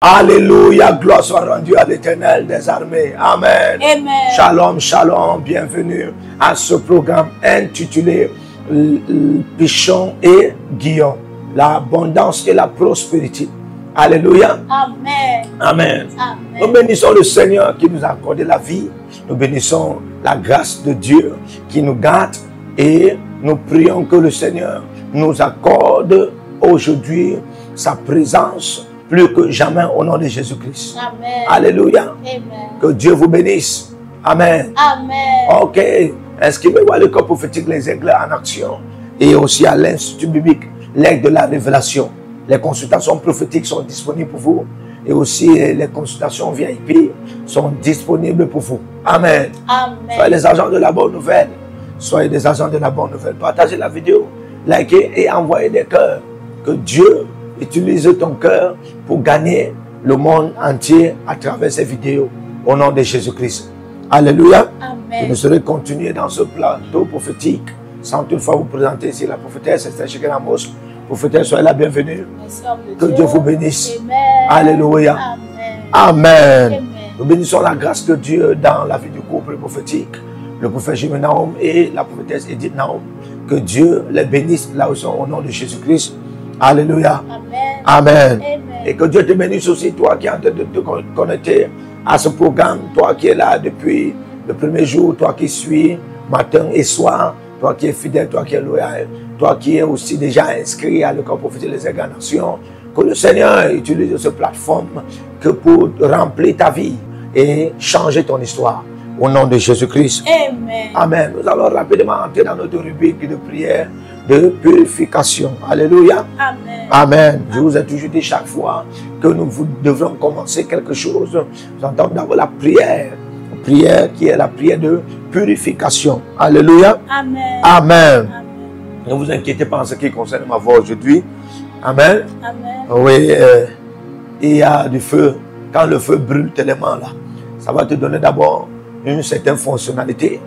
Alléluia, gloire soit rendue à l'Éternel des armées. Amen. Amen. Shalom, shalom, bienvenue à ce programme intitulé Pichon et Guillaume, l'abondance et la prospérité. Alléluia. Amen. Amen. Amen. Nous bénissons le Seigneur qui nous a accordé la vie. Nous bénissons la grâce de Dieu qui nous garde et nous prions que le Seigneur nous accorde aujourd'hui sa présence plus que jamais au nom de Jésus-Christ. Amen. Alléluia. Amen. Que Dieu vous bénisse. Amen. Amen. Ok. Inscrivez-vous à l'école prophétique Les Aigles en action et aussi à l'Institut biblique l'Aigle de la révélation. Les consultations prophétiques sont disponibles pour vous et aussi les consultations VIP sont disponibles pour vous. Amen. Amen. Soyez les agents de la bonne nouvelle. Soyez des agents de la bonne nouvelle. Partagez la vidéo, likez et envoyez des cœurs. Que Dieu utilise ton cœur pour gagner le monde entier à travers ces vidéos. Au nom de Jésus-Christ. Alléluia. Amen. Et nous serons continuer dans ce plateau prophétique sans toutefois vous présenter ici la prophétesse Esther Chikenamos. Prophétesse, soyez la bienvenue. Que Dieu vous bénisse. Amen. Alléluia. Amen. Amen. Amen. Nous bénissons la grâce de Dieu dans la vie du couple prophétique, le prophète Jimmy Naum et la prophétesse Edith Naum. Que Dieu les bénisse là où ils sont au nom de Jésus-Christ. Alléluia. Amen. Amen. Amen. Et que Dieu te bénisse aussi, toi qui es en train de te connecter à ce programme, toi qui es là depuis le premier jour, toi qui suis matin et soir, toi qui es fidèle, toi qui es loyal, toi qui es aussi déjà inscrit à l'école prophétique des Aigles en action. Que le Seigneur utilise cette plateforme que pour remplir ta vie et changer ton histoire. Au nom de Jésus-Christ. Amen. Amen. Nous allons rapidement entrer dans notre rubrique de prière de purification. Alléluia. Amen. Amen. Je vous ai toujours dit chaque fois que nous devrons commencer quelque chose. Nous entendons d'abord la prière. Prière qui est la prière de purification. Alléluia. Amen. Amen. Amen. Ne vous inquiétez pas en ce qui concerne ma voix aujourd'hui. Amen. Amen. Oui, il y a du feu. Quand le feu brûle tellement là, ça va te donner d'abord une certaine fonctionnalité.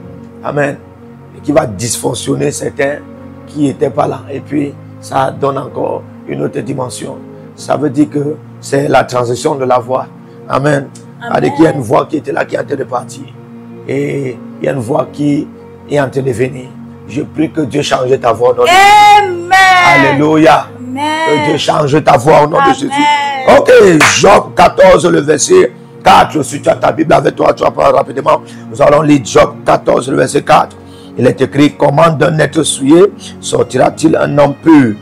Amen. Et qui va dysfonctionner certains qui n'étaient pas là. Et puis, ça donne encore une autre dimension. Ça veut dire que c'est la transition de la voix. Amen. C'est-à-dire qu'il y a une voix qui était là, qui est en train de partir. Et il y a une voix qui est en train de venir. Je prie que Dieu change ta voix. Amen. Alléluia. Amen. Que Dieu change ta voix au nom de Jésus. Amen. Ok, Job 14, le verset 4. Si tu as ta Bible avec toi, tu vas prendre rapidement. Nous allons lire Job 14, le verset 4. Il est écrit: comment d'un être souillé sortira-t-il un homme pur?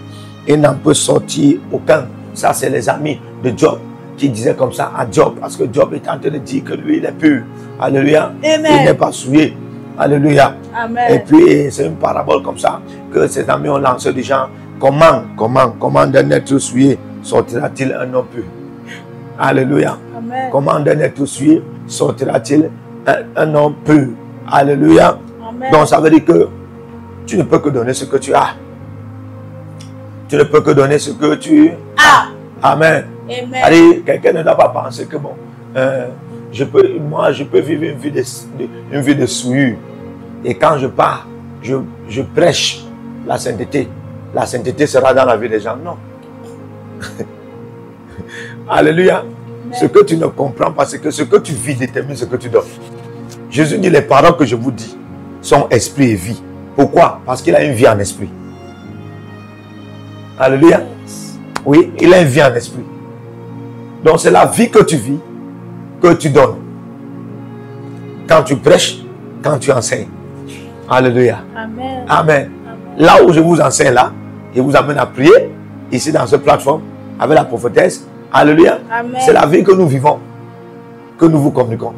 Il n'en peut sortir aucun. Ça, c'est les amis de Job qui disaient comme ça à Job. Parce que Job est en train de dire que lui, il est pur. Alléluia. Amen. Il n'est pas souillé. Alléluia. Amen. Et puis, c'est une parabole comme ça que ses amis ont lancé des gens. Comment d'un être souillé sortira-t-il un homme pur? Alléluia. Amen. Comment d'un être souillé sortira-t-il un homme pur? Alléluia. Amen. Donc, ça veut dire que tu ne peux que donner ce que tu as. Tu ne peux que donner ce que tu as. Amen. Amen. Allez, quelqu'un ne doit pas penser que bon, je peux vivre une vie de souillure. Et quand je pars, je prêche la sainteté. La sainteté sera dans la vie des gens. Non. Alléluia. Amen. Ce que tu ne comprends pas, c'est que ce que tu vis détermine ce que tu donnes. Jésus dit: les paroles que je vous dis sont esprit et vie. Pourquoi? Parce qu'il a une vie en esprit. Alléluia. Oui, il a une vie en esprit. Donc c'est la vie que tu vis, que tu donnes. Quand tu prêches, quand tu enseignes. Alléluia. Amen. Amen. Amen. Là où je vous enseigne là, je vous amène à prier, ici dans cette plateforme, avec la prophétesse. Alléluia. Amen. C'est la vie que nous vivons, que nous vous communiquons.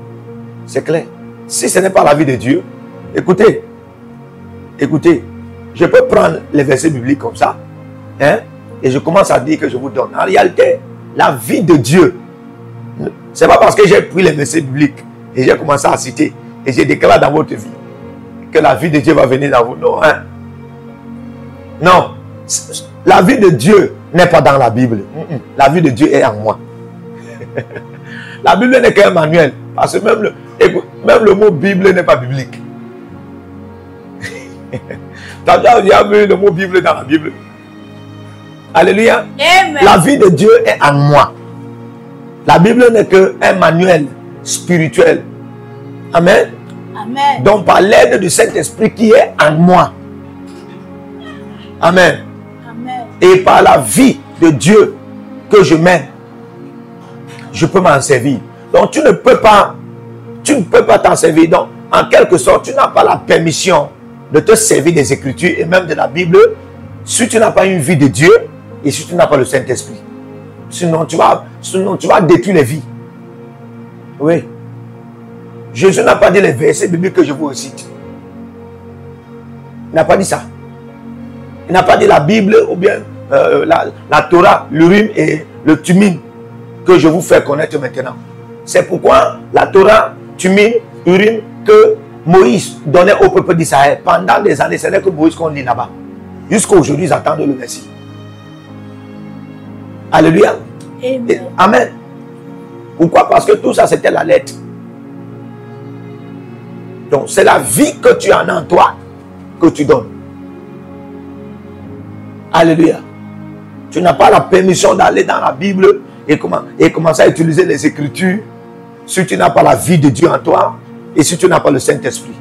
C'est clair. Si ce n'est pas la vie de Dieu, écoutez, je peux prendre les versets bibliques comme ça, hein, et je commence à dire que je vous donne. En réalité, la vie de Dieu, c'est pas parce que j'ai pris les versets bibliques et j'ai commencé à citer et j'ai déclaré dans votre vie que la vie de Dieu va venir dans vous. Non, hein. Non. La vie de Dieu n'est pas dans la Bible. La vie de Dieu est en moi. La Bible n'est qu'un manuel. Parce que même le mot Bible n'est pas biblique. Tu as déjà vu le mot Bible dans la Bible? Alléluia. Amen. La vie de Dieu est en moi. La Bible n'est qu'un manuel spirituel. Amen. Amen. Donc par l'aide du Saint-Esprit qui est en moi. Amen. Amen. Et par la vie de Dieu que je mène, je peux m'en servir. Donc tu ne peux pas t'en servir. Donc en quelque sorte, tu n'as pas la permission de te servir des Écritures et même de la Bible si tu n'as pas une vie de Dieu et si tu n'as pas le Saint-Esprit. Sinon tu vas détruire les vies. Oui. Jésus n'a pas dit les versets bibliques que je vous cite. Il n'a pas dit ça. Il n'a pas dit la Bible ou bien la Torah, l'Urim et le Thummim que je vous fais connaître maintenant. C'est pourquoi la Torah, Thummim, Urim que Moïse donnait au peuple d'Israël pendant des années, ce n'est que Moïse qu'on lit là-bas. Jusqu'à aujourd'hui, ils attendent le Messie. Alléluia. Amen. Amen. Pourquoi? Parce que tout ça, c'était la lettre. Donc, c'est la vie que tu en as en toi que tu donnes. Alléluia. Tu n'as pas la permission d'aller dans la Bible et commencer à utiliser les Écritures si tu n'as pas la vie de Dieu en toi et si tu n'as pas le Saint-Esprit.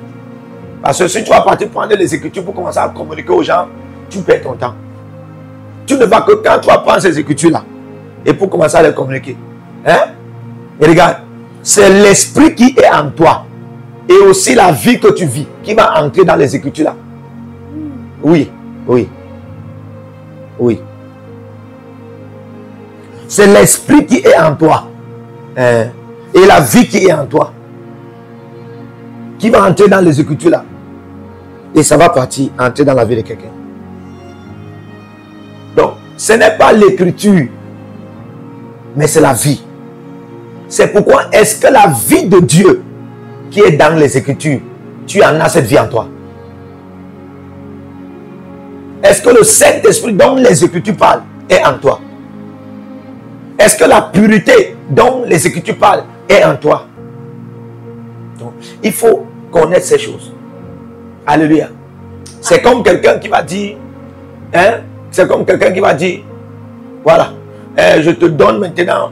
Parce que si tu vas partir prendre les Écritures pour commencer à communiquer aux gens, tu perds ton temps. Tu ne vas que quand tu vas prendre ces Écritures-là et pour commencer à les communiquer. Hein? Et regarde, c'est l'Esprit qui est en toi et aussi la vie que tu vis qui va entrer dans les Écritures-là. Oui, oui. Oui. C'est l'Esprit qui est en toi. Et la vie qui est en toi. Qui va entrer dans les Écritures là. Et ça va partir, entrer dans la vie de quelqu'un. Donc, ce n'est pas l'Écriture. Mais c'est la vie. C'est pourquoi est-ce que la vie de Dieu qui est dans les Écritures, tu en as cette vie en toi? Est-ce que le Saint-Esprit dont les Écritures parlent est en toi? Est-ce que la pureté dont les Écritures parlent est en toi? Donc, il faut connaître ces choses. Alléluia. C'est comme quelqu'un qui va dire, hein? C'est comme quelqu'un qui va dire, voilà, je te donne maintenant,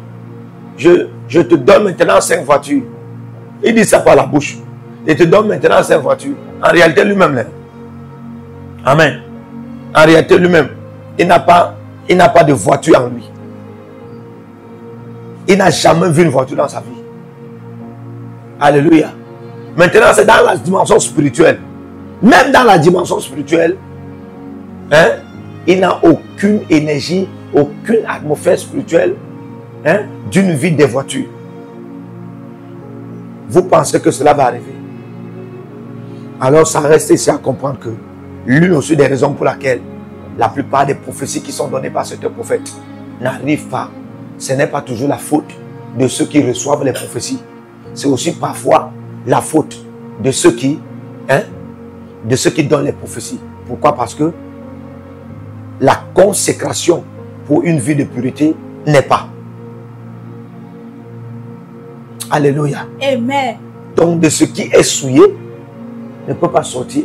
je te donne maintenant 5 voitures. Il dit ça par la bouche. Je te donne maintenant 5 voitures. En réalité, lui-même, là. Amen. En réalité, lui-même, il n'a pas de voiture en lui. Il n'a jamais vu une voiture dans sa vie. Alléluia. Maintenant, c'est dans la dimension spirituelle. Même dans la dimension spirituelle, hein, il n'a aucune énergie, aucune atmosphère spirituelle, hein, d'une vie des voitures. Vous pensez que cela va arriver? Alors, ça reste ici à comprendre que l'une aussi des raisons pour laquelle la plupart des prophéties qui sont données par certains prophètes n'arrivent pas, ce n'est pas toujours la faute de ceux qui reçoivent les prophéties. C'est aussi parfois la faute de ceux qui, hein, de ceux qui donnent les prophéties. Pourquoi? Parce que la consécration pour une vie de pureté n'est pas. Alléluia. Amen. Donc de ce qui est souillé ne peut pas sortir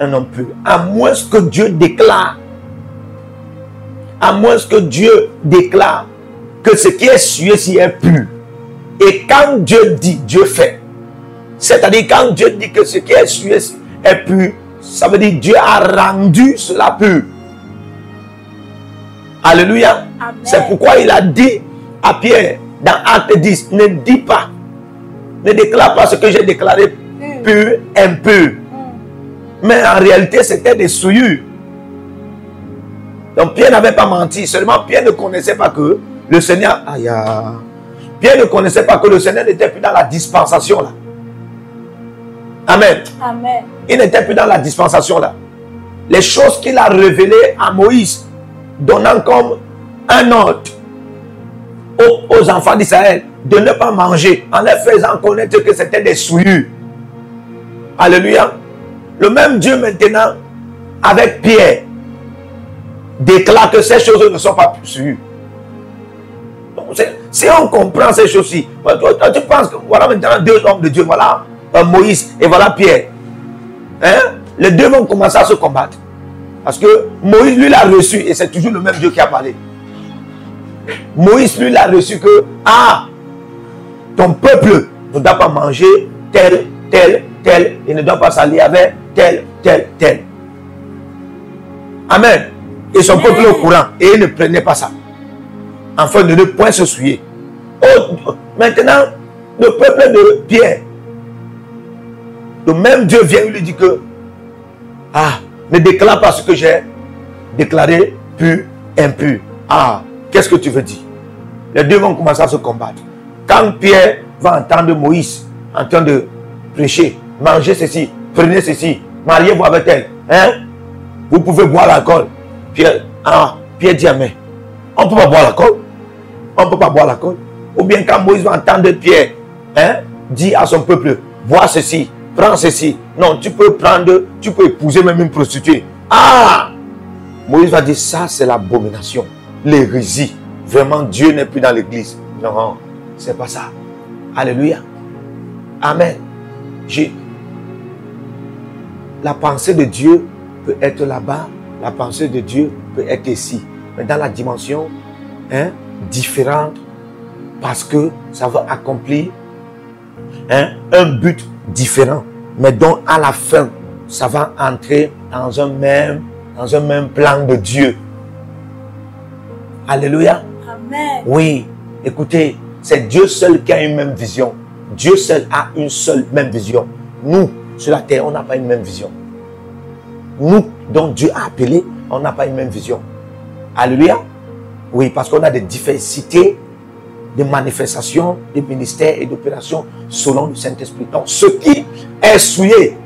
un homme pur. À moins que Dieu déclare. À moins que Dieu déclare que ce qui est souillé s'y est pur. Et quand Dieu dit, Dieu fait. C'est-à-dire quand Dieu dit que ce qui est souillé est pur, ça veut dire Dieu a rendu cela pur. Alléluia. Amen. C'est pourquoi il a dit à Pierre dans Acte 10, ne dis pas, ne déclare pas ce que j'ai déclaré pur, impur. Mais en réalité, c'était des souillures. Donc Pierre n'avait pas menti. Seulement Pierre ne connaissait pas que le Seigneur... Pierre ne connaissait pas que le Seigneur n'était plus dans la dispensation là. Amen. Amen. Il n'était plus dans la dispensation là. Les choses qu'il a révélées à Moïse, donnant comme un ordre aux enfants d'Israël de ne pas manger, en leur faisant connaître que c'était des souillures. Alléluia. Le même Dieu maintenant, avec Pierre, déclare que ces choses ne sont pas souillures. Si on comprend ces choses-ci, tu penses que voilà maintenant 2 hommes de Dieu, voilà Moïse et voilà Pierre. Hein? Les 2 vont commencer à se combattre. Parce que Moïse, lui, l'a reçu et c'est toujours le même Dieu qui a parlé. Moïse, lui, l'a reçu que, ton peuple ne doit pas manger tel, il ne doit pas s'allier avec tel. Amen. Et son peuple est au courant. Et il ne prenait pas ça. Enfin, de ne point se souiller. Oh, maintenant, le peuple de Pierre, le même Dieu vient lui dire que, ne déclare pas ce que j'ai déclaré pur, impur. Qu'est-ce que tu veux dire? Les deux vont commencer à se combattre. Quand Pierre va entendre Moïse en train de prêcher, mangez ceci, prenez ceci, mariez-vous avec elle, vous pouvez boire l'alcool. Pierre dit, mais on ne peut pas boire l'alcool. On ne peut pas boire l'alcool. Ou bien quand Moïse va entendre Pierre, dit à son peuple, bois ceci, prends ceci. Non, tu peux épouser même une prostituée. Moïse va dire, ça c'est l'abomination, l'hérésie. Vraiment, Dieu n'est plus dans l'église. Non, c'est pas ça. Alléluia. Amen. La pensée de Dieu peut être là-bas. La pensée de Dieu peut être ici. Mais dans la dimension différente. Parce que ça va accomplir un but différent. Mais donc à la fin, ça va entrer dans un même plan de Dieu. Alléluia. Amen. Oui, écoutez, c'est Dieu seul qui a une même vision. Dieu seul a une seule même vision. Nous, sur la terre, on n'a pas une même vision. Nous, dont Dieu a appelé, on n'a pas une même vision. Alléluia. Oui, parce qu'on a des diversités de manifestations, de ministères et d'opérations selon le Saint-Esprit. Donc, ce qui est souillé,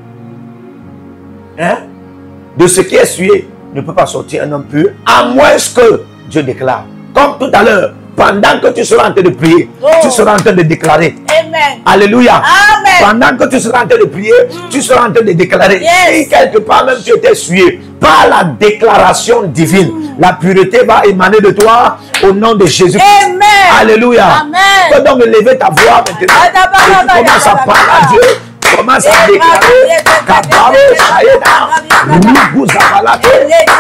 de ce qui est souillé, ne peut pas sortir un homme pur, à moins que Dieu déclare. Comme tout à l'heure, pendant que tu seras en train de prier, tu seras en train de déclarer. Amen. Alléluia. Amen. Pendant que tu seras en train de prier, tu seras en train de déclarer. Yes. Et quelque part même tu étais souillé par la déclaration divine. La pureté va émaner de toi au nom de Jésus. Amen. Alléluia. Amen. Tu peux donc lever ta voix maintenant. Et tu commences à parler à Dieu. Commence à déclarer. Kabaro Saïda. Rugu Zabalate.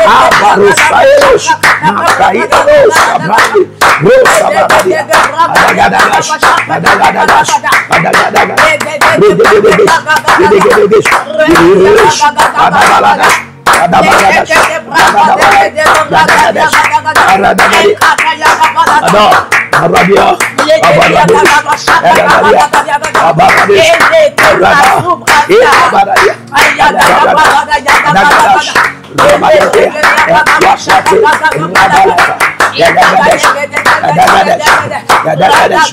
Abaro Saïdos. Makaïdos. Kabali. Rosababadi. Adagadash. Adagadash. Adagadash. Redegedesh. Redegedesh. Redegedesh. Adagadash. Adagadash. Adagadash. Adagadash. Adagadash. Arabia, Abarabish, Agaria, Abarabish, Abarabish, Nagadash, Rabayate, Washate, Nabalata, Yagadash, Adagadash, Yagadash,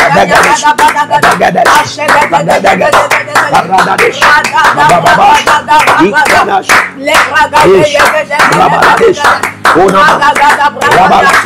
Adagadash, Adagadash, Adagadash, Paradadesh, Nabababash, Ikadash, Ish, Rabadadesh, Onama, Rabalash,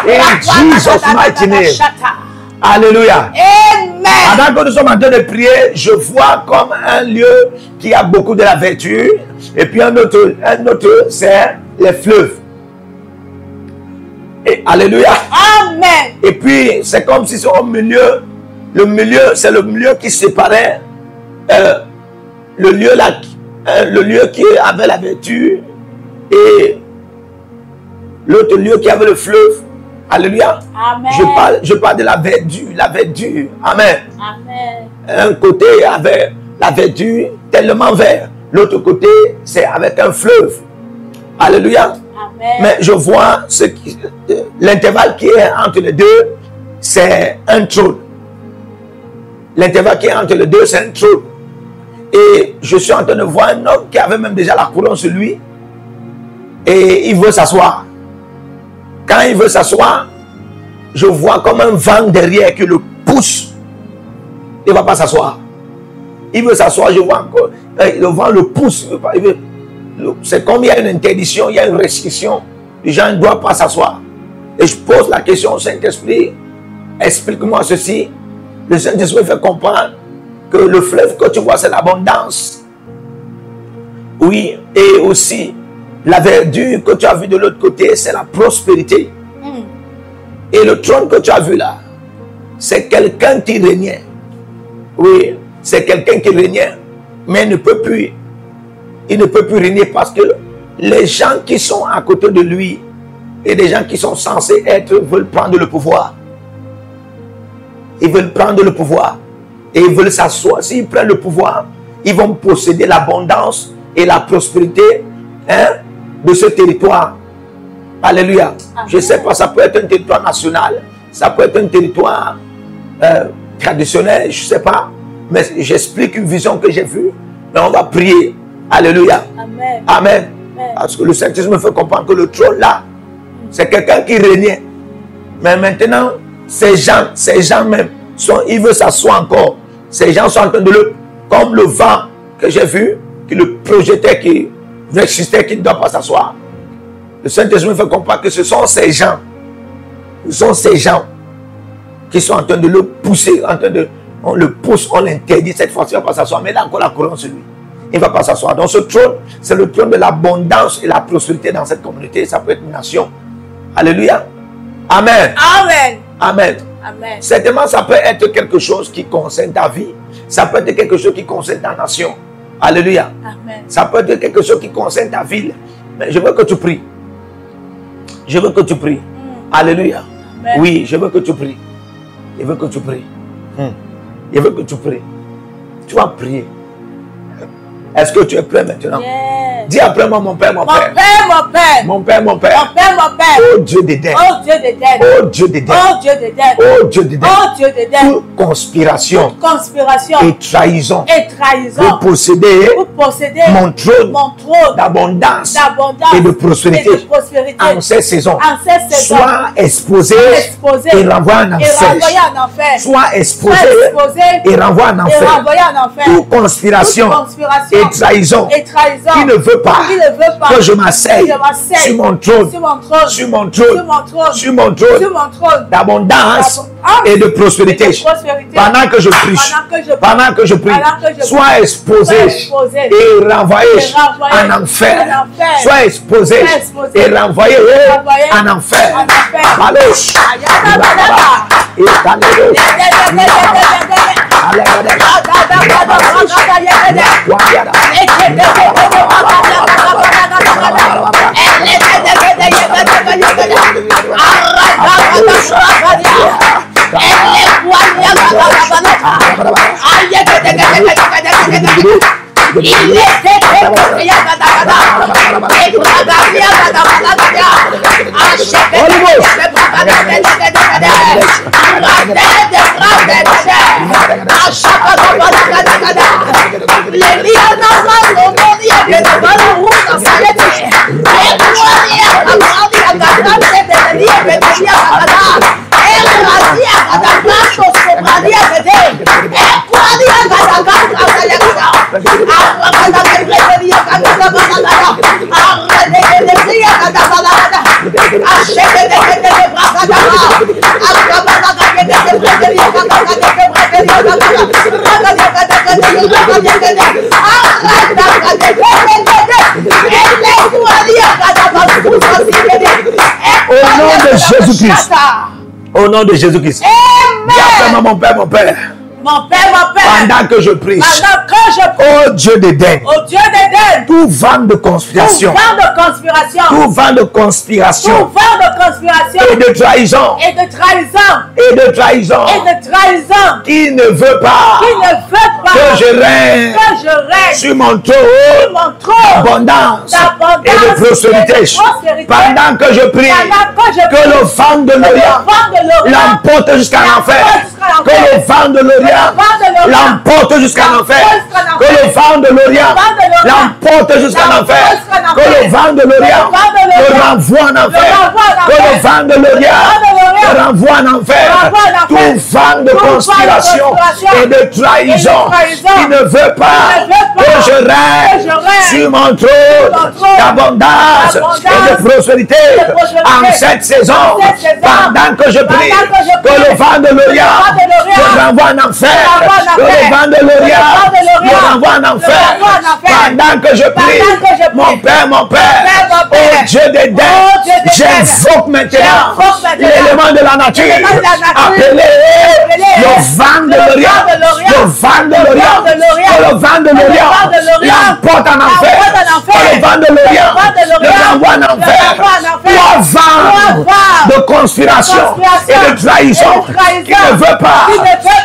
In Jesus' mighty name. Hallelujah. Pendant que nous sommes en train de prier, je vois comme un lieu qui a beaucoup de la vertu. Et puis un autre c'est les fleuves. Et alléluia. Amen. Et puis c'est comme si c'est au milieu. Le milieu, c'est le milieu qui séparait le lieu là, le lieu qui avait la vertu et l'autre lieu qui avait le fleuve. Alléluia. Amen. Je parle de la verdure. La verdure. Amen. Amen. Un côté avait la verdure tellement vert. L'autre côté, c'est avec un fleuve. Alléluia. Amen. Mais je vois l'intervalle qui est entre les deux, c'est un trône. L'intervalle qui est entre les deux, c'est un trône. Et je suis en train de voir un homme qui avait même déjà la couronne sur lui. Et il veut s'asseoir. Quand il veut s'asseoir, je vois comme un vent derrière qui le pousse. Il ne va pas s'asseoir. Il veut s'asseoir, je vois encore. Le vent le pousse. C'est comme il y a une interdiction, il y a une restriction. Les gens ne doivent pas s'asseoir. Et je pose la question au Saint-Esprit. Explique-moi ceci. Le Saint-Esprit fait comprendre que le fleuve que tu vois, c'est l'abondance. Oui, et aussi, la verdure que tu as vue de l'autre côté, c'est la prospérité. Et le trône que tu as vu là, c'est quelqu'un qui régnait. Oui, c'est quelqu'un qui régnait, mais il ne peut plus régner parce que les gens qui sont à côté de lui et des gens qui sont censés être veulent prendre le pouvoir. Ils veulent prendre le pouvoir et ils veulent s'asseoir. S'ils prennent le pouvoir, ils vont posséder l'abondance et la prospérité de ce territoire. Alléluia. Je ne sais pas, ça peut être un territoire national, ça peut être un territoire traditionnel, je ne sais pas. Mais j'explique une vision que j'ai vue. Mais on va prier. Alléluia. Amen. Amen. Parce que le Saint-Esprit me fait comprendre que le trône là, c'est quelqu'un qui régnait. Mais maintenant, ces gens même, ils veulent s'asseoir encore. Ces gens sont en train de comme le vent que j'ai vu, qui le projetait, qui resistait, qui ne doit pas s'asseoir. Le Saint-Esprit me fait comprendre que ce sont ces gens. Ce sont ces gens qui sont en train de le pousser, on le pousse, on l'interdit. Cette fois-ci, il ne va pas s'asseoir. Mais il a encore la couronne sur lui. Il ne va pas s'asseoir. Donc ce trône, c'est le trône de l'abondance et la prospérité dans cette communauté. Ça peut être une nation. Alléluia. Amen. Amen. Amen. Amen. Certainement, ça peut être quelque chose qui concerne ta vie. Ça peut être quelque chose qui concerne ta nation. Alléluia. Amen. Ça peut être quelque chose qui concerne ta ville. Mais je veux que tu pries. Je veux que tu pries. Alléluia. Amen. Oui, je veux que tu pries. Je veux que tu pries. Je veux que tu pries. Tu vas prier. Est-ce que tu es prêt maintenant? Yes. Dis après moi, mon Père, mon Père. Mon Père. Mon Père, mon Père. Mon Père, mon Père. Oh Dieu d'Éden. Oh Dieu d'Éden. Oh Dieu d'Éden. Oh Dieu d'Éden. Oh Dieu d'Éden. Oh Dieu d'Éden. Toute conspiration Conspiration et trahison et trahison pour posséder pour posséder mon trône trône d'abondance d'abondance et de prospérité et de prospérité en ces saisons. en cette saison. Soit exposé et renvoie en et enfer. renvoyé en enfer. Soit exposé exposé et renvoie en et enfer. renvoyé en enfer. Toute conspiration et trahison qui ne veut pas que je m'asseye sur mon trône, sur mon trône d'abondance et de prospérité. Pendant que je prie, sois exposé et renvoyé en enfer. Sois exposé et renvoyé en enfer. Balouche. Et Kalédos. Amen. Au nom de Jésus-Christ. Au nom de Jésus-Christ. Dis mon Père, mon Père. Mon Père, mon Père. Pendant que je prie. Pendant que je prie. Oh Dieu d'Éden. Oh Dieu d'Éden. Tout vent de conspiration. Tout vent de conspiration. Tout vent de conspiration. Tout vent de conspiration. Et de trahison. Et de trahison. Et de trahison. Et de trahison. Qui ne veut pas. Qui ne veut pas. Que je règne. Que je règne. Sur mon trône. Sur mon trône. D'abondance. Et de prospérité. Pendant que je prie. Que le vent de l'Orient l'emporte jusqu'à l'enfer. Que le vent de l'Orient l'emporte jusqu'à l'enfer. Que le vent de l'Orient l'emporte jusqu'à l'enfer. Que le vent de l'Orient le renvoie en enfer. Que le vent de l'Orient le renvoie en enfer. Tout vent de conspiration et de trahison qui ne veut pas que je règne sur mon trône d'abondance et de prospérité en cette saison. Pendant que je prie, que le vent de l'Orient le renvoie en enfer. Que le vent de l'Orient le renvoie en enfer. Pendant que je prie, mon Père, oh Dieu d'Éden, j'invoque maintenant l'élément de la nature, appelé le vent de l'Orient. Le vent de l'Orient, que le vent de l'Orient l'emporte en enfer. Que le vent de l'Orient le renvoie en enfer. Trois vents de conspiration et de trahison qui ne veut pas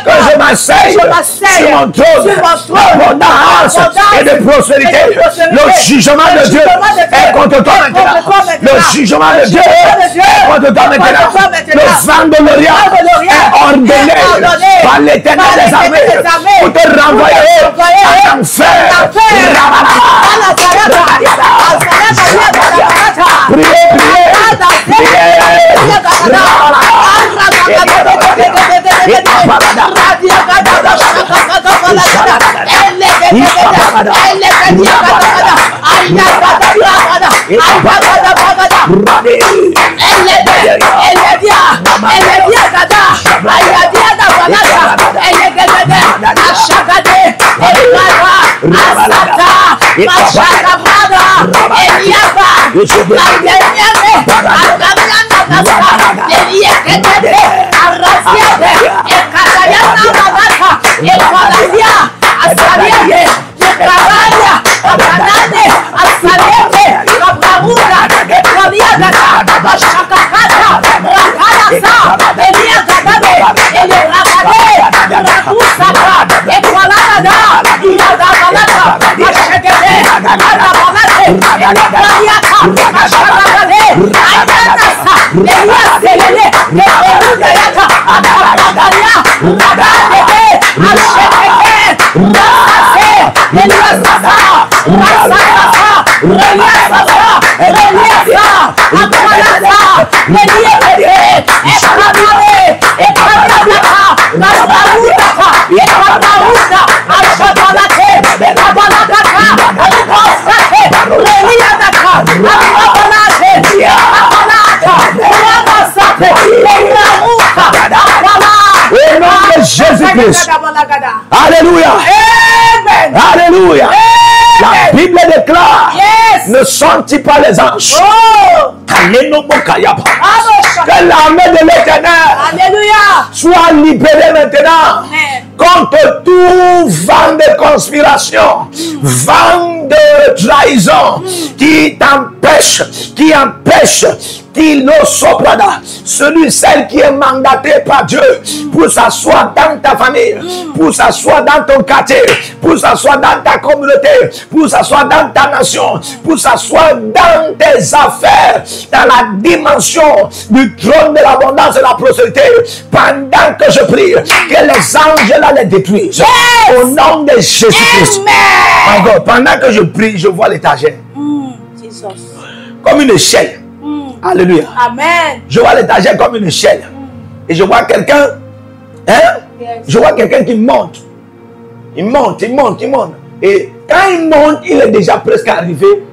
que je m'asseye sur mon trône d'abondance et de prospérité. Le jugement de Dieu est contre toi maintenant. Le jugement de Dieu est contre toi maintenant. Le vent de l'Orient est ordonné par l'Éternel des armées pour te renvoyer en enfer. Priez, au nom de Jésus-Christ. Alléluia. Alléluia. La Bible déclare, ne sont-ils pas les anges? Que l'armée de l'Éternel soit libérée maintenant contre tout vent de conspiration, vent de trahison qui t'empêche, qui empêche qu'il ne soprada, celle qui est mandaté par Dieu pour s'asseoir dans ta famille, pour s'asseoir dans ton quartier, pour s'asseoir dans ta communauté, pour s'asseoir dans ta nation, pour s'asseoir dans tes affaires, dans la dimension du trône de l'abondance et de la prospérité. Pendant que je prie, que les anges là les détruisent. Au nom de Jésus-Christ. Pendant que je prie, je vois l'étagère comme une échelle. Alléluia. Amen. Je vois l'étagère comme une échelle. Et je vois quelqu'un, je vois quelqu'un qui monte. Il monte, il monte, il monte. Et quand il monte, il est déjà presque arrivé.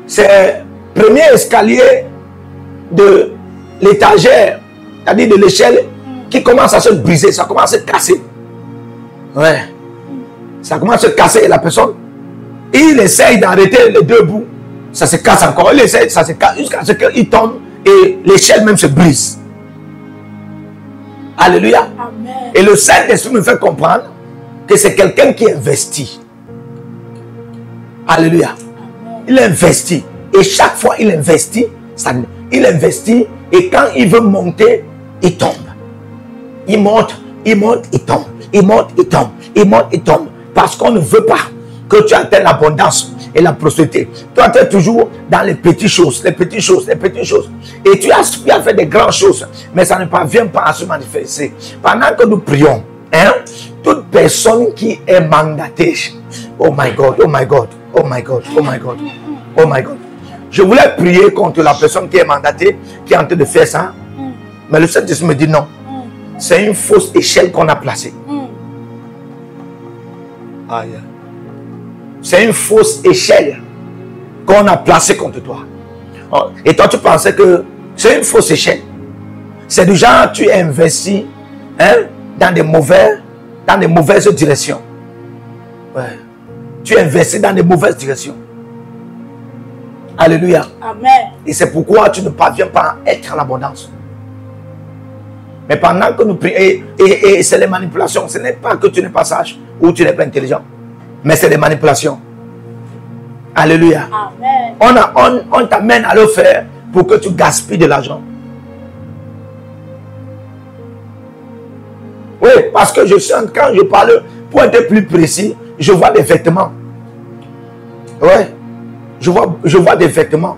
C'est le premier escalier de l'étagère, c'est-à-dire de l'échelle, qui commence à se briser, ça commence à se casser. Ouais. Ça commence à se casser et la personne, il essaye d'arrêter les deux bouts. Ça se casse encore. Il essaye, ça se casse jusqu'à ce qu'il tombe et l'échelle même se brise. Alléluia. Amen. Et le Saint-Esprit me fait comprendre que c'est quelqu'un qui investit. Alléluia. Amen. Il investit. Et chaque fois il investit, il investit. Et quand il veut monter, il tombe. Il monte, il tombe. Il monte, il tombe. Il monte, il tombe. Parce qu'on ne veut pas que tu atteignes l'abondance et la prospérité. Toi, tu es toujours dans les petites choses, les petites choses, les petites choses. Et tu as fait des grandes choses, mais ça ne parvient pas à se manifester. Pendant que nous prions, hein, toute personne qui est mandatée, oh my God, oh my God, oh my God, oh my God, oh my God. Je voulais prier contre la personne qui est mandatée, qui est en train de faire ça. Mais le Saint-Esprit me dit non. C'est une fausse échelle qu'on a placée. Aïe. C'est une fausse échelle qu'on a placée contre toi. Et toi, tu pensais que c'est une fausse échelle. C'est du genre, tu investis, hein, dans des mauvaises directions. Ouais. Tu investis dans des mauvaises directions. Alléluia. Amen. Et c'est pourquoi tu ne parviens pas à être en abondance. Mais pendant que nous prions, et c'est les manipulations, ce n'est pas que tu n'es pas sage ou tu n'es pas intelligent, mais c'est des manipulations. Alléluia. Amen. On t'amène à le faire pour que tu gaspilles de l'argent. Oui, parce que je sens, quand je parle, pour être plus précis, je vois des vêtements. Oui, je vois des vêtements.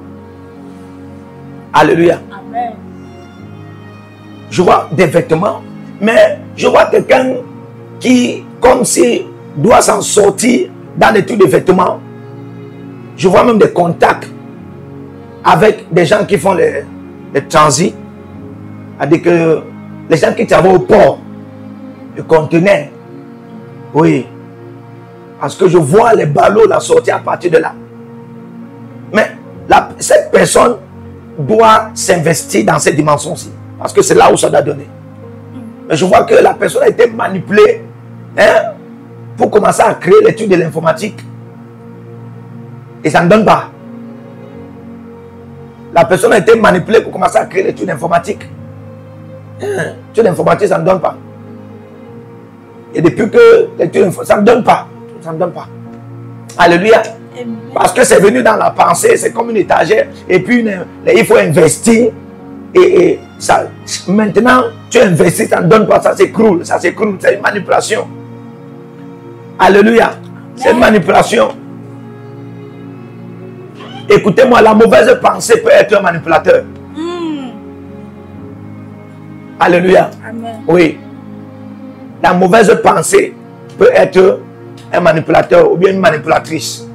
Alléluia. Amen. Je vois des vêtements, mais je vois quelqu'un qui, comme s'il doit s'en sortir dans les trucs de vêtements. Je vois même des contacts avec des gens qui font les transits. C'est-à-dire que les gens qui travaillent au port, le conteneur. Oui. Parce que je vois les ballots la sortir à partir de là. Mais cette personne doit s'investir dans cette dimension-ci. Parce que c'est là où ça doit donner. Mais je vois que la personne a été manipulée, hein, pour commencer à créer l'étude de l'informatique. Et ça ne donne pas. La personne a été manipulée pour commencer à créer l'étude d'informatique. L'étude d'informatique, ça ne donne pas. Et depuis que l'étude d'informatique, ça ne donne pas. Ça ne donne pas. Alléluia. Amen. Parce que c'est venu dans la pensée, c'est comme une étagère. Et puis, il faut investir. Et ça, maintenant, tu investis, ça ne donne pas, ça s'écroule. Ça s'écroule, c'est une manipulation. Alléluia. C'est une manipulation. Écoutez-moi, la mauvaise pensée peut être un manipulateur. Alléluia. Amen. Oui. La mauvaise pensée peut être un manipulateur ou bien une manipulatrice.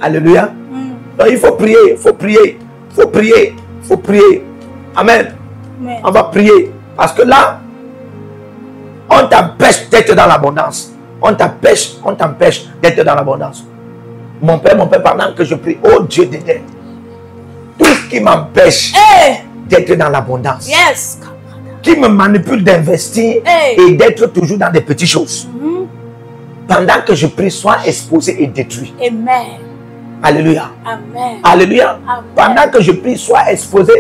Alléluia. Donc il faut prier, il faut prier, il faut prier, il faut prier. Amen. Amen. On va prier. Parce que là, on t'empêche d'être dans l'abondance. On t'empêche d'être dans l'abondance. Mon Père, pendant que je prie, oh Dieu d'Éden, tout ce qui m'empêche d'être dans l'abondance, Yes. qui me manipule d'investir et d'être toujours dans des petites choses, pendant que je prie, soit exposé et détruit. Amen. Alléluia. Amen. Alléluia. Amen. Pendant que je prie, soit exposé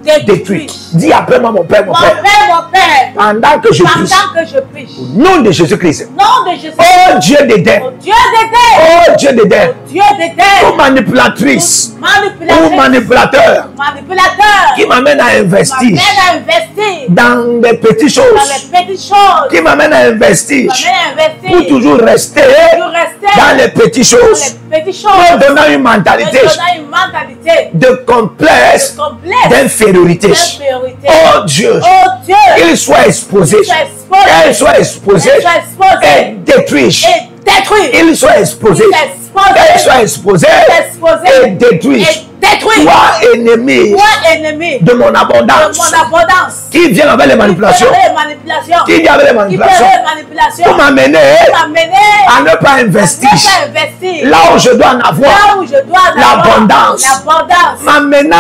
et détruit. Dis après moi, mon Père, mon Père. Mon Père. Pendant que je prie, Pendant que je prie. au nom de Jésus-Christ. Nom de Jésus. Oh Dieu d'Éden. Oh Dieu d'Éden. Oh Dieu d'Éden. Oh Dieu d'Éden. Oh manipulatrice. Manipulateur. Ou manipulateur. Manipulateur. Qui m'amène à investir M'amène à investir dans des petites dans choses. les petites choses. Qui m'amène à investir M'amène à investir pour toujours rester pour rester dans les petites dans choses. les petites choses. En donnant une mentalité Me donnant une mentalité de complexe complexe d'infériorité. d'infériorité. Oh Dieu, Oh Dieu. qu'il soit exposé, Qu'il soit exposé. qu'elle soit exposée Qu'elle soit exposée. et détruit. Et détruit. Il soit exposé, Qu'il soit exposé. qu'elle soit exposée Exposé. et détruit. Et détruit. Toi, ennemi Toi, ennemi de mon de abondance, mon abondance. qui vient avec les manipulations, Les manipulations. qui vient avec les Qui manipulations, fait les manipulations. pour m'amener M'amener à ne pas investir ne pas investir là où je dois en avoir là où je dois en avoir l'abondance, l'abondance. m'amenant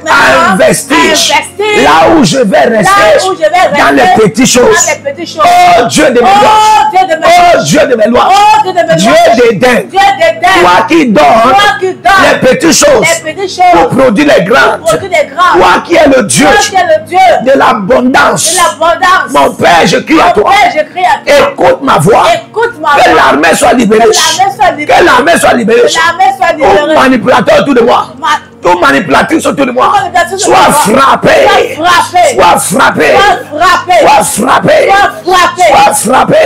à investir là où je vais rester dans les petites choses. Oh Dieu de mes lois. Oh Dieu de mes lois. Dieu d'Éden. Toi qui donnes les petites choses pour produire les grandes. Toi qui es le Dieu de l'abondance. Mon Père, je crie à toi. Écoute ma voix. Que l'armée soit libérée. Que l'armée soit libérée. Tout manipulateur autour de moi. Tout manipulatrice autour de moi. Sois frappé. Sois frappé. Sois frappé. Sois frappé.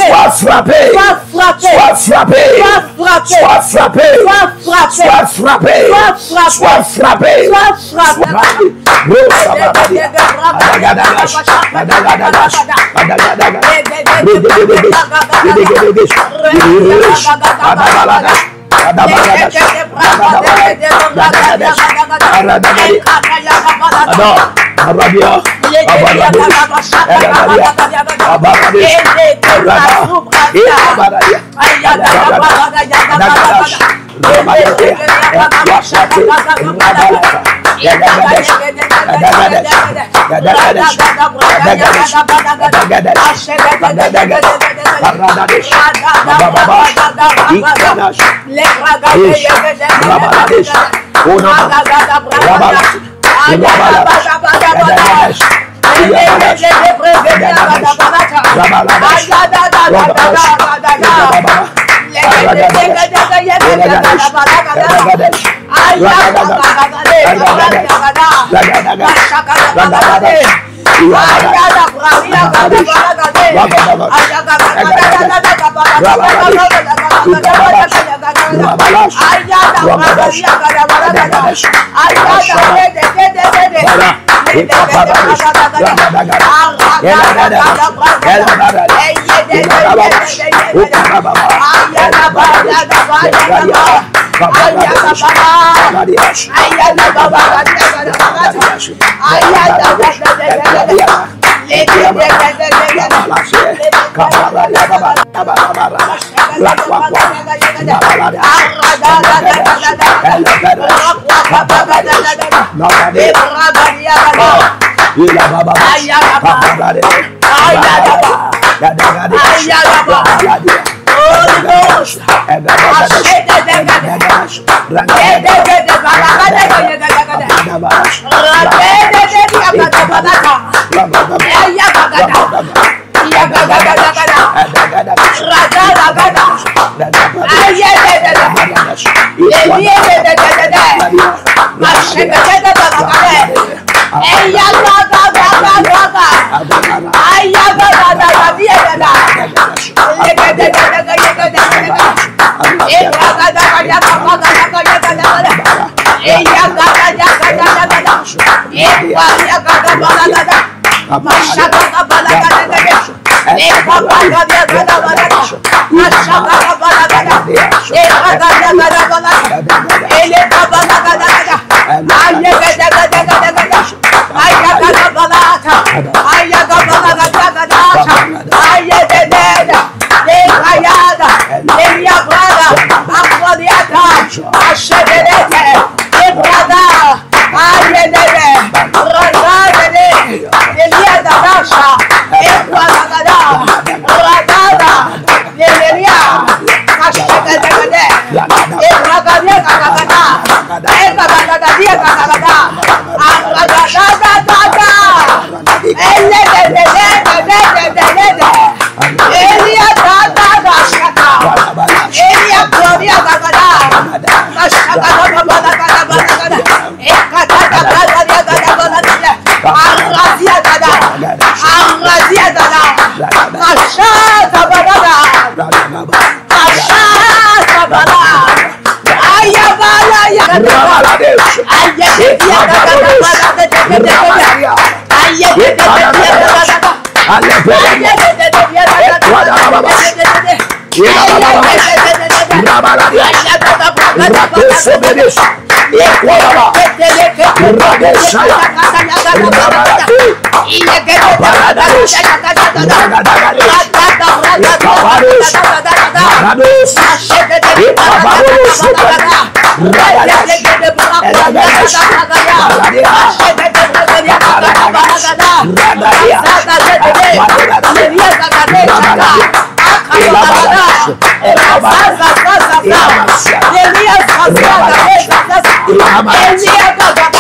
Sois frappé. Sois frappé. Sois frappé. Sois frappé. Sois frappé.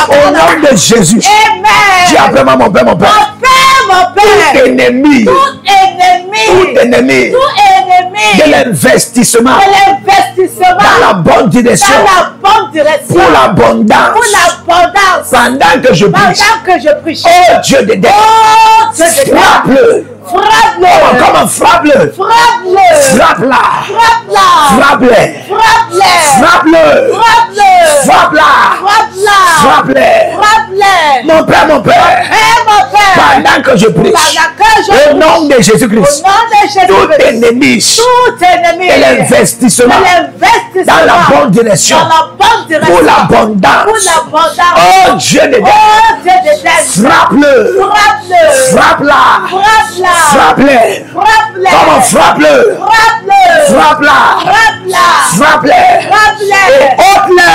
Au nom de Jésus. Dis après moi, mon Père, mon Père. Tout ennemi de l'investissement dans la bonne direction, pour l'abondance, pendant que je prie, oh Dieu de Dieu, frappe-le. Comment frappe-le? Frappe-la. Frappe-le. Mon Père, pendant que je prie, au nom de Jésus-Christ, tout ennemi de l'investissement dans la bonne direction, pour l'abondance, oh Dieu de Dieu, frappe-le. Frappe-la. Frappe-le. Comment frappe-le? Frappe-la. Frappe-le. Et ôte-le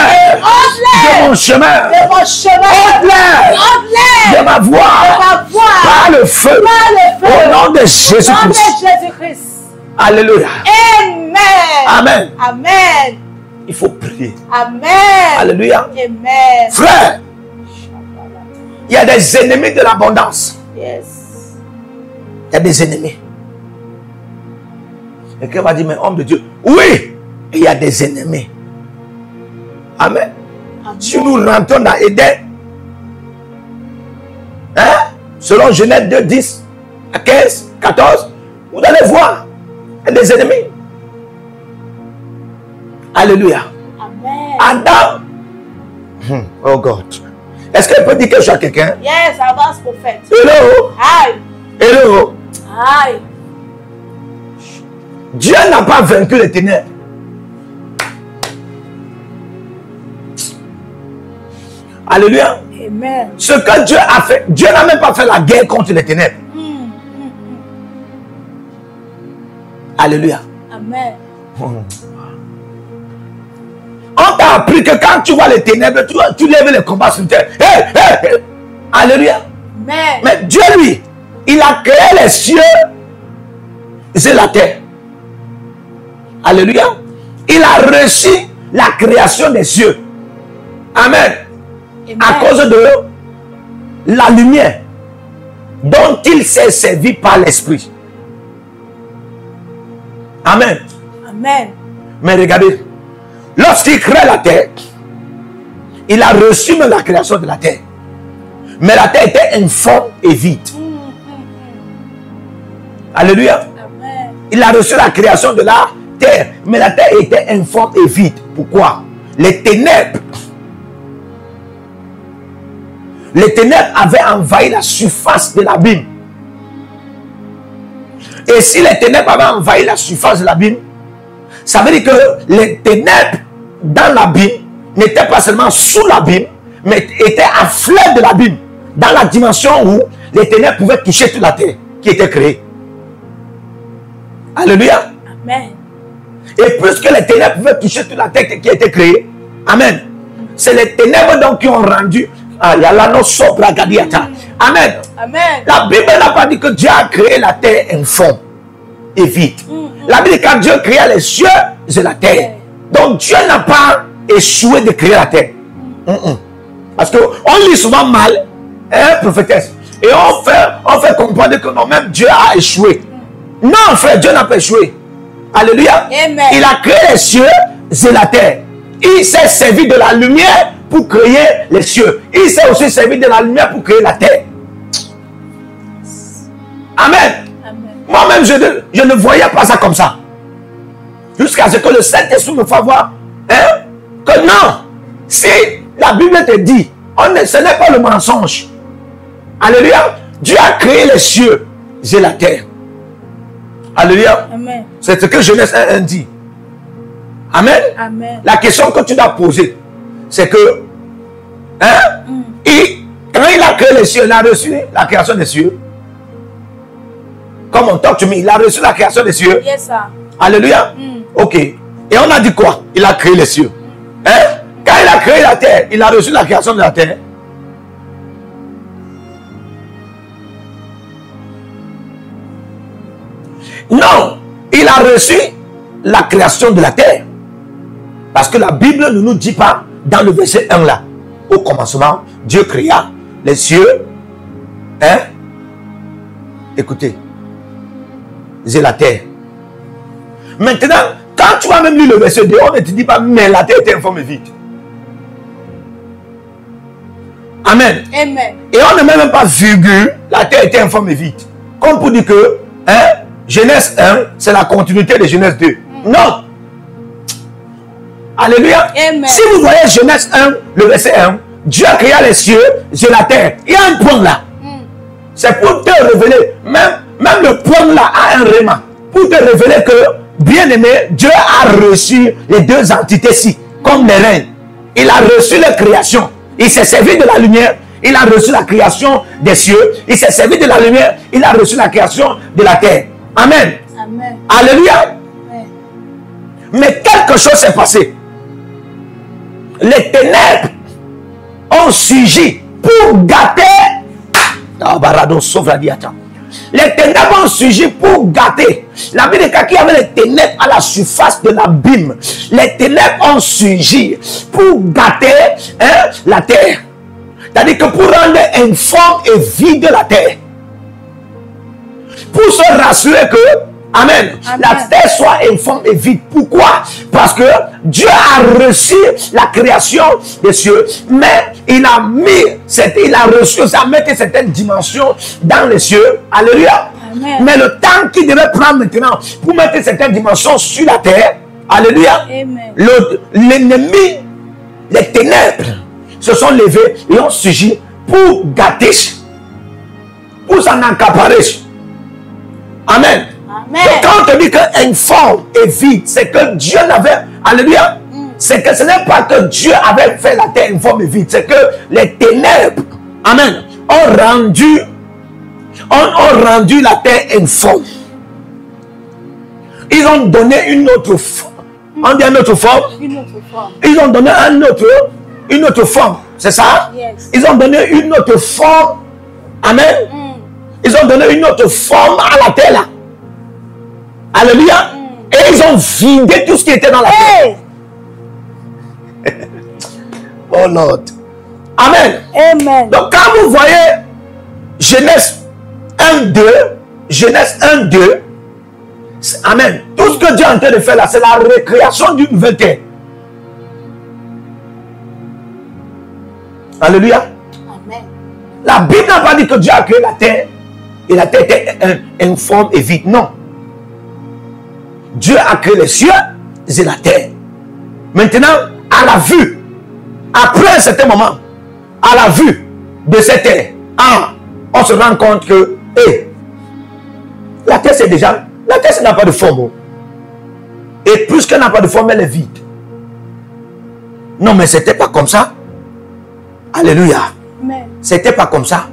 de mon chemin. Ôte-le de ma voix. Par le feu. Au nom de Jésus-Christ. Alléluia. Amen. Amen. Il faut prier. Amen. Alléluia. Amen. Frère, il y a des ennemis de l'abondance. Yes. Il y a des ennemis. Et quelqu'un va dire, mais homme de Dieu, oui, il y a des ennemis. Amen. Amen. Si nous rentrons dans Éden, hein, selon Genèse 2, 10 à 15, 14, vous allez voir, il y a des ennemis. Alléluia. Amen. Adam. Oh God. Est-ce qu'elle peut dire quelque chose à quelqu'un? Yes, avance prophète. Hello. Aïe. Hello. Aïe. Dieu n'a pas vaincu les ténèbres. Alléluia. Amen. Ce que Dieu a fait, Dieu n'a même pas fait la guerre contre les ténèbres. Alléluia. Amen. On t'a appris que quand tu vois les ténèbres, tu lèves les combats sur terre. Hey, hey, hey. Alléluia. Amen. Mais Dieu, lui, il a créé les cieux et la terre. Alléluia. Il a reçu la création des cieux. Amen. Amen. À cause de la lumière dont il s'est servi par l'esprit. Amen. Amen. Mais regardez, lorsqu'il crée la terre, il a reçu même la création de la terre. Mais la terre était informe et vide. Alléluia. Amen. Il a reçu la création de la terre. Mais la terre était informe et vide. Pourquoi? Les ténèbres avaient envahi la surface de l'abîme. Et si les ténèbres avaient envahi la surface de l'abîme, ça veut dire que les ténèbres dans l'abîme n'étaient pas seulement sous l'abîme, mais étaient à fleur de l'abîme, dans la dimension où les ténèbres pouvaient toucher toute la terre qui était créée. Alléluia. Amen. Et puisque les ténèbres pouvaient toucher toute la terre qui était créée, amen. C'est les ténèbres donc qui ont rendu. Amen. Amen. La Bible n'a pas dit que Dieu a créé la terre informe et vide. La Bible dit que quand Dieu créa les cieux et la terre. Donc Dieu n'a pas échoué de créer la terre. Parce qu'on lit souvent mal, hein, prophétesse. Et on fait comprendre que non, même Dieu a échoué. Non, frère, Dieu n'a pas échoué. Alléluia. Amen. Il a créé les cieux et la terre. Il s'est servi de la lumière pour créer les cieux. Il s'est aussi servi de la lumière pour créer la terre. Amen. Amen. Moi-même, je ne voyais pas ça comme ça. Jusqu'à ce que le Saint-Esprit me fasse voir, hein, que non, si la Bible te dit, ce n'est pas le mensonge. Alléluia. Dieu a créé les cieux et la terre. Alléluia. Amen. C'est ce que Genèse 1 dit. Amen. Amen. La question que tu dois poser, c'est que, hein, quand il a créé les cieux, il a reçu la création des cieux. Comme on talk to me, il a reçu la création des cieux. Yes, sir. Alléluia. Ok. Et on a dit quoi? Il a créé les cieux. Hein? créé la terre, il a reçu la création de la terre. Non, il a reçu la création de la terre. Parce que la Bible ne nous dit pas, dans le verset 1 là, au commencement, Dieu créa les cieux, hein? Écoutez, c'est la terre. Maintenant, quand tu vas même lire le verset 2, on ne te dit pas, mais la terre était informe et vide. Amen. Amen. Et on ne met même pas virgule, la terre était informe et vide. Comme pour dire que, hein, Genèse 1, c'est la continuité de Genèse 2. Non. Alléluia. Amen. Si vous voyez Genèse 1, le verset 1, Dieu créa les cieux et la terre. Il y a un point là. C'est pour te révéler, même le point là a un réma. Pour te révéler que, bien aimé, Dieu a reçu les deux entités-ci, comme les reines. Il a reçu la création. Il s'est servi de la lumière. Il a reçu la création des cieux. Il s'est servi de la lumière. Il a reçu la création de la terre. Amen. Amen. Alléluia. Amen. Mais quelque chose s'est passé. Les ténèbres ont surgi pour gâter. Ah, Barado, sauve la diata. Les ténèbres ont surgi pour gâter. La Bible dit qu'il y avait les ténèbres à la surface de l'abîme. Les ténèbres ont surgi pour gâter, hein, la terre. C'est-à-dire que pour rendre informe et vide la terre. Pour se rassurer que, amen, la terre soit informe et vide. Pourquoi? Parce que Dieu a reçu la création des cieux, mais il a reçu, ça a mis certaines dimensions dans les cieux. Alléluia. Amen. Mais le temps qu'il devait prendre maintenant pour mettre certaines dimensions sur la terre, alléluia, Amen. l'ennemi, les ténèbres se sont levés et ont surgi pour gâter, pour s'en accaparer. Amen. Amen. Et quand on te dit que informe et vide, c'est que Dieu n'avait, alléluia, c'est que ce n'est pas que Dieu avait fait la terre informe et vide, c'est que les ténèbres, amen, ont rendu la terre informe. Ils ont donné une autre forme. On dit une autre forme. Une autre forme. Ils ont donné une autre forme. C'est ça? Yes. Ils ont donné une autre forme. Amen. Ils ont donné une autre forme à la terre là. Alléluia. Et ils ont vidé tout ce qui était dans la terre. Oh Lord. Amen. Amen. Donc quand vous voyez Genèse 1, 2, Genèse 1, 2, amen. Tout ce que Dieu est en train de faire là, c'est la récréation d'une nouvelle terre. Alléluia. Amen. La Bible n'a pas dit que Dieu a créé la terre et la terre était informe et vide. Non. Dieu a créé les cieux et la terre. Maintenant, à la vue, après un certain moment, à la vue de cette terre, on se rend compte que la terre c'est déjà, la terre ça n'a pas de forme. Et puisqu'elle n'a pas de forme, elle est vide. Non, mais c'était pas comme ça. Alléluia. Amen. C'était pas comme ça.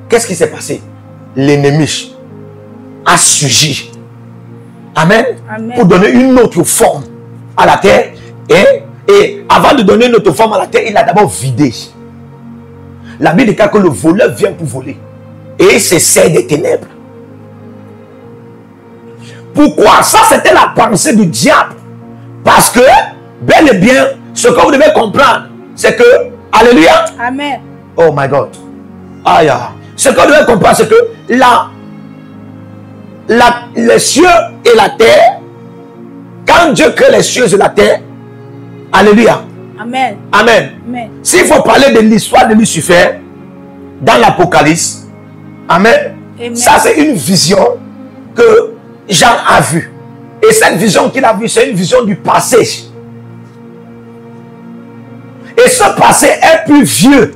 Qu'est-ce qui s'est passé? L'ennemi a surgi. Amen. Amen. Pour donner une autre forme à la terre. Et avant de donner une autre forme à la terre, il a d'abord vidé. La Bible dit que le voleur vient pour voler. Et il se sert des ténèbres. Pourquoi? Ça, c'était la pensée du diable. Parce que, bel et bien, ce que vous devez comprendre, c'est que, alléluia. Amen. Oh my God. Aïe. Ce que vous devez comprendre, c'est que les cieux et la terre, quand Dieu crée les cieux et la terre, alléluia. Amen. Amen. Amen. S'il faut parler de l'histoire de Lucifer dans l'Apocalypse, amen. Amen. Ça c'est une vision que Jean a vue. Et cette vision qu'il a vue, c'est une vision du passé. Et ce passé est plus vieux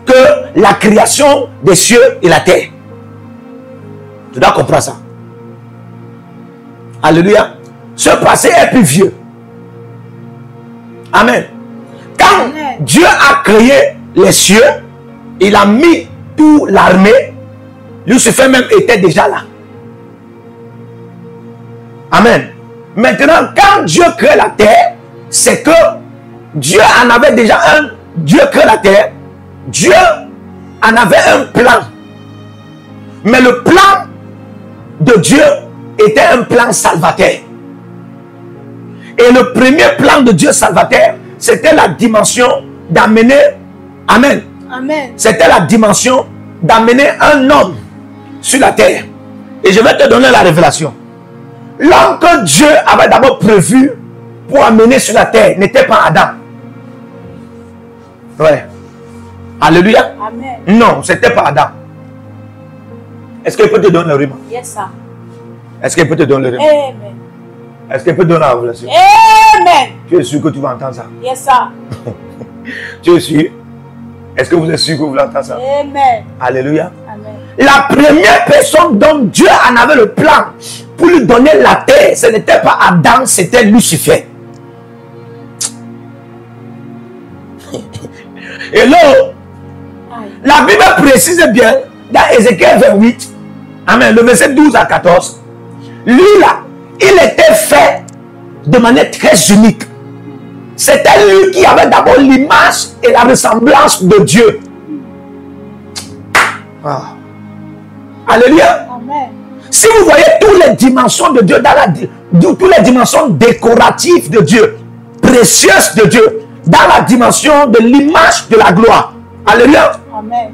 que la création des cieux et la terre. Tu dois comprendre ça. Alléluia. Ce passé est plus vieux. Amen. Quand Amen. Dieu a créé les cieux, il a mis toute l'armée. Lucifer même était déjà là. Amen. Maintenant, quand Dieu crée la terre, c'est que Dieu en avait déjà un. Dieu crée la terre. Dieu en avait un plan. Mais le plan de Dieu était un plan salvateur. Et le premier plan de Dieu salvateur, c'était la dimension d'amener, amen. Amen. C'était la dimension d'amener un homme sur la terre. Et je vais te donner la révélation. L'homme que Dieu avait d'abord prévu pour amener sur la terre n'était pas Adam. Ouais. Alléluia. Amen. Non, c'était pas Adam. Est-ce qu'il peut te donner le rime? Yes, sir. Est-ce qu'il peut te donner le rime? Amen. Est-ce qu'il peut te donner la révélation? Amen. Tu es sûr que tu vas entendre ça? Yes, sir. Tu es sûr? Est-ce que vous êtes sûr que vous voulez entendre ça? Amen. Alléluia. Amen. La première personne dont Dieu en avait le plan pour lui donner la terre, ce n'était pas Adam, c'était Lucifer. Et là, Aïe. la Bible précise bien, dans Ézéchiel 28, amen, le verset 12 à 14, lui là, il était fait de manière très unique. C'était lui qui avait d'abord l'image et la ressemblance de Dieu. Ah. Alléluia. Amen. Si vous voyez toutes les dimensions de Dieu, toutes les dimensions décoratives de Dieu, précieuses de Dieu, dans la dimension de l'image de la gloire. Alléluia. Amen.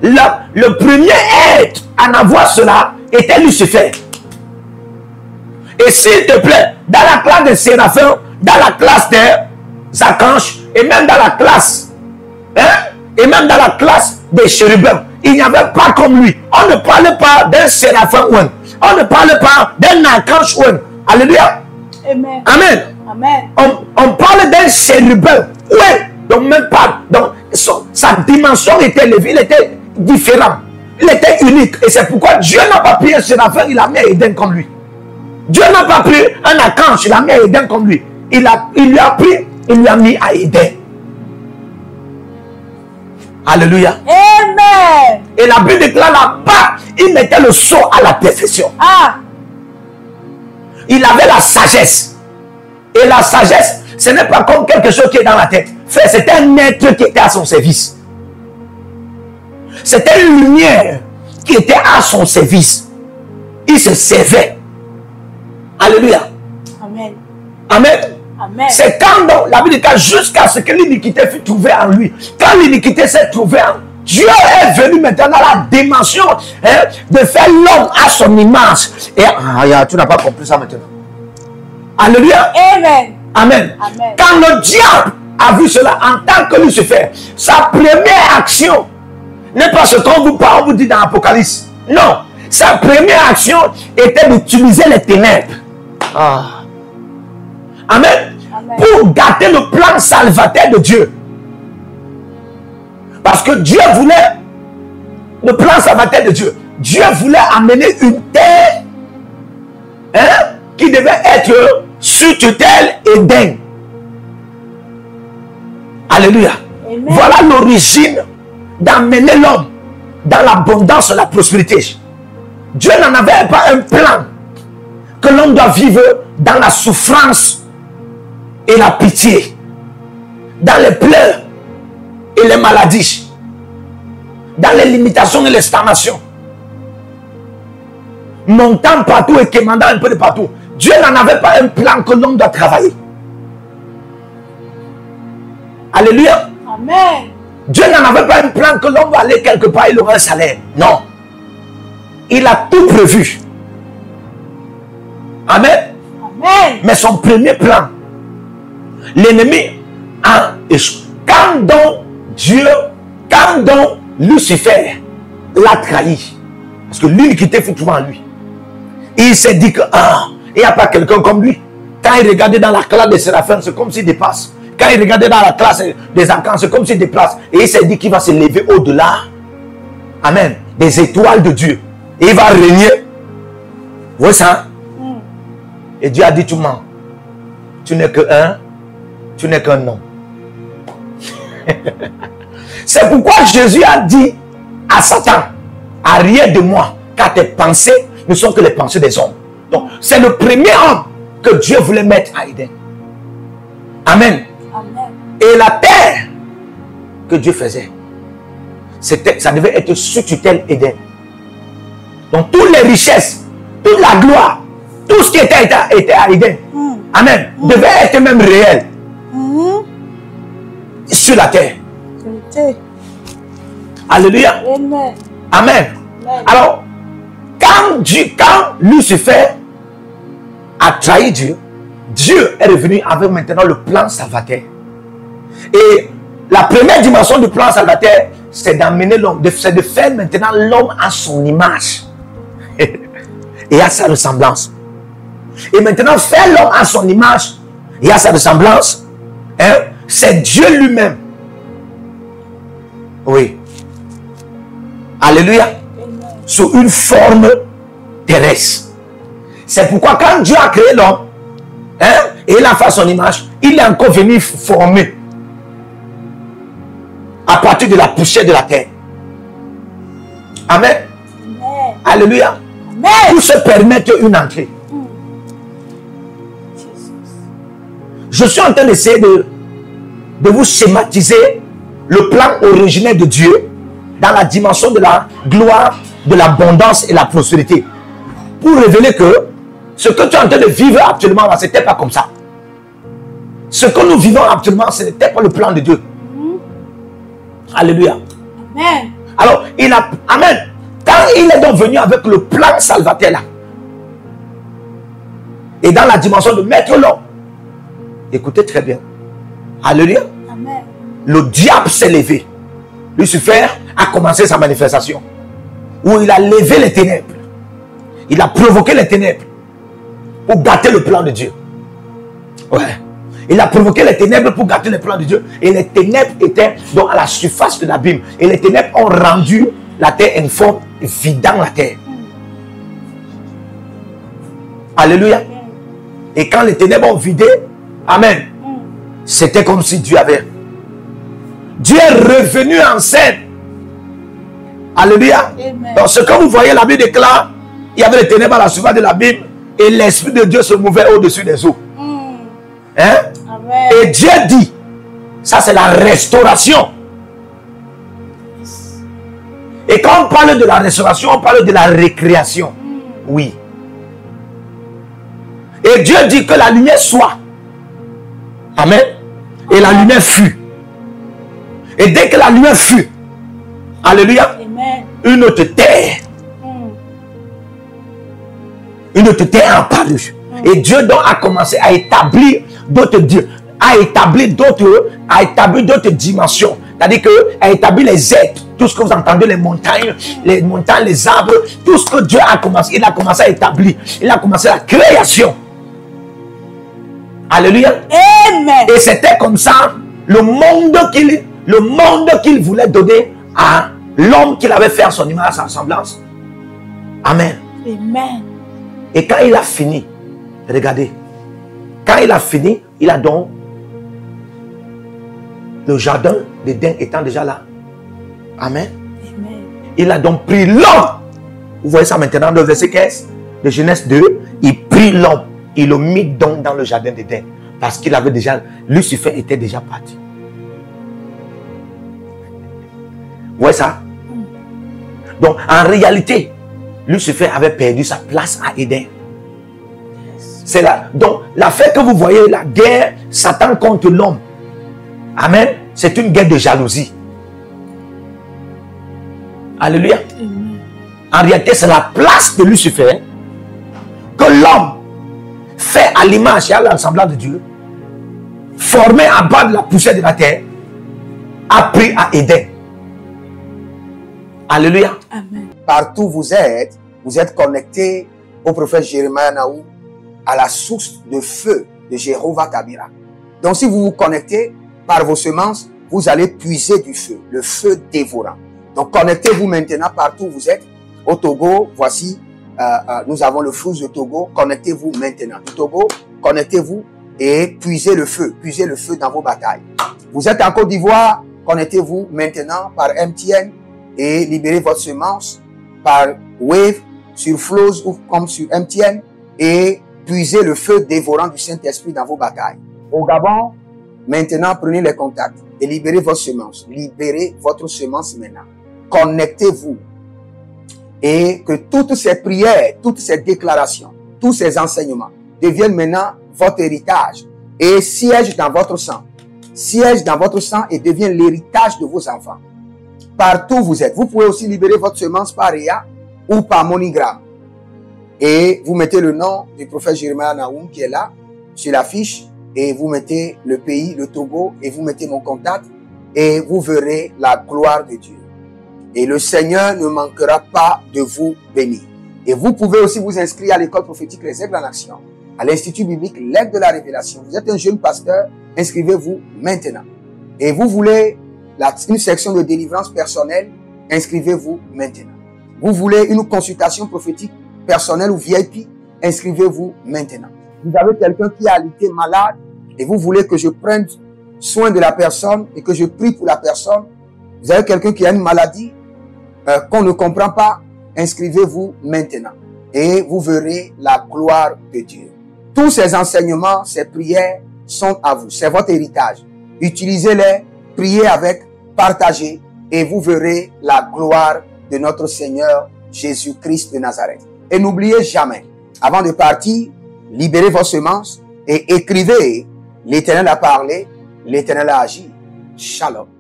Le premier être à en avoir cela était Lucifer. Et s'il te plaît, dans la classe des séraphins, dans la classe des archanges, et même dans la classe, et même dans la classe des chérubins, il n'y avait pas comme lui. On ne parlait pas d'un séraphin ou un. On ne parlait pas d'un archange ou un. Alléluia. Amen. Amen. Amen. On parle d'un chérubin. Ouais. Donc même pas. Donc sa dimension était élevée. Il était différent. Il était unique. Et c'est pourquoi Dieu n'a pas pris un séraphin. Il a mis Éden comme lui. Dieu n'a pas pris un archange. Il a mis Éden comme lui. Il lui a pris. Il lui a mis à Éden. Alléluia. Amen. Et la Bible déclare là-bas, il mettait le sceau à la perfection. Ah. Il avait la sagesse. Et la sagesse, ce n'est pas comme quelque chose qui est dans la tête. C'était un être qui était à son service. C'était une lumière qui était à son service. Il se servait. Alléluia. Amen. Amen. Amen. C'est quand donc, la Bible dit jusqu'à ce que l'iniquité fut trouvée en lui. Quand l'iniquité s'est trouvée en lui, Dieu est venu maintenant dans la dimension de faire l'homme à son image. Et tu n'as pas compris ça maintenant. Alléluia. Amen. Amen. Amen. Quand le diable a vu cela en tant que Lucifer, sa première action n'est pas ce qu'on vous dit dans l'Apocalypse. Non. Sa première action était d'utiliser les ténèbres. Ah. Amen. Amen. Pour gâter le plan salvateur de Dieu. Parce que Dieu voulait, le plan salvateur de Dieu, Dieu voulait amener une terre qui devait être sous tutelle Éden. Alléluia. Amen. Voilà l'origine d'amener l'homme dans l'abondance et la prospérité. Dieu n'en avait pas un plan que l'homme doit vivre dans la souffrance et la pitié, dans les pleurs et les maladies, dans les limitations et les stagnations, montant partout et quémandant un peu de partout. Dieu n'en avait pas un plan que l'homme doit travailler. Alléluia. Amen. Dieu n'en avait pas un plan que l'homme va aller quelque part et il aura un salaire. Non. Il a tout prévu. Amen. Amen. Mais son premier plan, l'ennemi a échoué. Quand donc Lucifer l'a trahi, parce que l'iniquité fut trouvée en lui, il s'est dit que il n'y a pas quelqu'un comme lui. Quand il regardait dans la classe des séraphins, c'est comme s'il dépasse. Quand il regardait dans la classe des archanges, c'est comme s'il déplace. Et il s'est dit qu'il va se lever au-delà, amen, des étoiles de Dieu. Et il va régner. Vous voyez ça? Et Dieu a dit, tu mens. Tu n'es qu'un homme. C'est pourquoi Jésus a dit à Satan, arrière de moi, car tes pensées ne sont que les pensées des hommes. Donc, c'est le premier homme que Dieu voulait mettre à Éden. Amen. Amen. Et la terre que Dieu faisait, ça devait être sous tutelle Éden. Donc toutes les richesses, toute la gloire, tout ce qui était à Éden, amen, devait être même réel sur la terre. Alléluia. Amen. Amen. Alors, quand Lucifer a trahi Dieu, Dieu est revenu avec maintenant le plan salvateur. Et la première dimension du plan salvateur, c'est d'amener l'homme, c'est de faire maintenant l'homme à son image et à sa ressemblance. Et maintenant, faire l'homme à son image et à sa ressemblance, hein, c'est Dieu lui-même. Oui. Alléluia. Sous une forme terrestre. C'est pourquoi quand Dieu a créé l'homme, hein, et il a fait son image, il est encore venu former à partir de la poussière de la terre. Amen. Amen. Alléluia. Amen. Pour se permettre une entrée. Je suis en train d'essayer de vous schématiser le plan originel de Dieu dans la dimension de la gloire, de l'abondance et la prospérité. Pour révéler que ce que tu es en train de vivre actuellement, ce n'était pas comme ça. Ce que nous vivons actuellement, ce n'était pas le plan de Dieu. Alléluia. Amen. Alors, amen. Quand il est donc venu avec le plan salvateur là, et dans la dimension de mettre l'homme, écoutez très bien. Alléluia. Amen. Le diable s'est levé. Lucifer a commencé sa manifestation. Où il a levé les ténèbres. Il a provoqué les ténèbres. Pour gâter le plan de Dieu. Ouais. Il a provoqué les ténèbres pour gâter le plan de Dieu. Et les ténèbres étaient donc à la surface de l'abîme. Et les ténèbres ont rendu la terre informe, vidant la terre. Alléluia. Et quand les ténèbres ont vidé, amen, c'était comme si Dieu avait. Dieu est revenu en scène. Alléluia. Amen. Donc ce que vous voyez, la Bible déclare, il y avait les ténèbres à la surface de l'abîme et l'Esprit de Dieu se mouvait au-dessus des eaux. Hein? Amen. Et Dieu dit, ça c'est la restauration. Et quand on parle de la restauration, on parle de la récréation. Oui. Et Dieu dit que la lumière soit. Amen. Et la lumière fut. Et dès que la lumière fut, alléluia, Amen. une autre terre. Une autre terre a apparu. Et Dieu donc a commencé à établir d'autres dieux, à établir d'autres dimensions. C'est-à-dire qu'à établir les êtres, tout ce que vous entendez, les montagnes, les arbres, tout ce que Dieu a commencé, il a commencé à établir. Il a commencé la création. Alléluia. Amen. Et c'était comme ça le monde qu'il voulait donner à l'homme qu'il avait fait à son image, à sa semblance. Amen. Amen. Et quand il a fini, regardez, quand il a fini, il a donc le jardin d'Éden étant déjà là. Amen. Amen. Il a donc pris l'homme. Vous voyez ça maintenant dans le verset 15 de Genèse 2. Il prit l'homme. Il le mit donc dans le jardin d'Éden. Parce qu'il avait déjà, Lucifer était déjà parti. Vous voyez ça? Donc en réalité, Lucifer avait perdu sa place à Éden. C'est là. Donc l'affaire que vous voyez, la guerre Satan contre l'homme. Amen. C'est une guerre de jalousie. Alléluia. Amen. En réalité, c'est la place de Lucifer que l'homme fait à l'image et à l'ensemble de Dieu, formé à bas de la poussière de la terre, a pris à Éden. Alléluia. Amen. Partout où vous êtes connectés au prophète Jérémie Naou, à la source de feu de Jéhovah Kabira. Donc si vous vous connectez par vos semences, vous allez puiser du feu, le feu dévorant. Donc connectez-vous maintenant partout où vous êtes. Au Togo, voici, nous avons le flux de Togo. Connectez-vous maintenant. Du Togo, connectez-vous et puisez le feu dans vos batailles. Vous êtes en Côte d'Ivoire, connectez-vous maintenant par MTN et libérez votre semence par Wave sur Flows ou comme sur MTN et puisez le feu dévorant du Saint-Esprit dans vos batailles. Au Gabon, Maintenant, prenez les contacts et libérez votre semence. Libérez votre semence maintenant. Connectez-vous. Et que toutes ces prières, toutes ces déclarations, tous ces enseignements deviennent maintenant votre héritage et siègent dans votre sang. Siègent dans votre sang et deviennent l'héritage de vos enfants. Partout où vous êtes. Vous pouvez aussi libérer votre semence par Réa ou par MoneyGram. Et vous mettez le nom du prophète Jeremiah Naoum qui est là, sur l'affiche, et vous mettez le pays, le Togo, et vous mettez mon contact, et vous verrez la gloire de Dieu. Et le Seigneur ne manquera pas de vous bénir. Et vous pouvez aussi vous inscrire à l'école prophétique Les Aigles en Action, à l'Institut biblique L'Aigle de la Révélation. Vous êtes un jeune pasteur, inscrivez-vous maintenant. Et vous voulez une section de délivrance personnelle, inscrivez-vous maintenant. Vous voulez une consultation prophétique personnelle ou VIP, inscrivez-vous maintenant. Vous avez quelqu'un qui a été malade et vous voulez que je prenne soin de la personne et que je prie pour la personne. Vous avez quelqu'un qui a une maladie qu'on ne comprend pas, inscrivez-vous maintenant. Et vous verrez la gloire de Dieu. Tous ces enseignements, ces prières sont à vous. C'est votre héritage. Utilisez-les, priez avec, partagez et vous verrez la gloire de notre Seigneur Jésus-Christ de Nazareth. Et n'oubliez jamais, avant de partir, libérez vos semences et écrivez, l'Éternel a parlé, l'Éternel a agi. Shalom.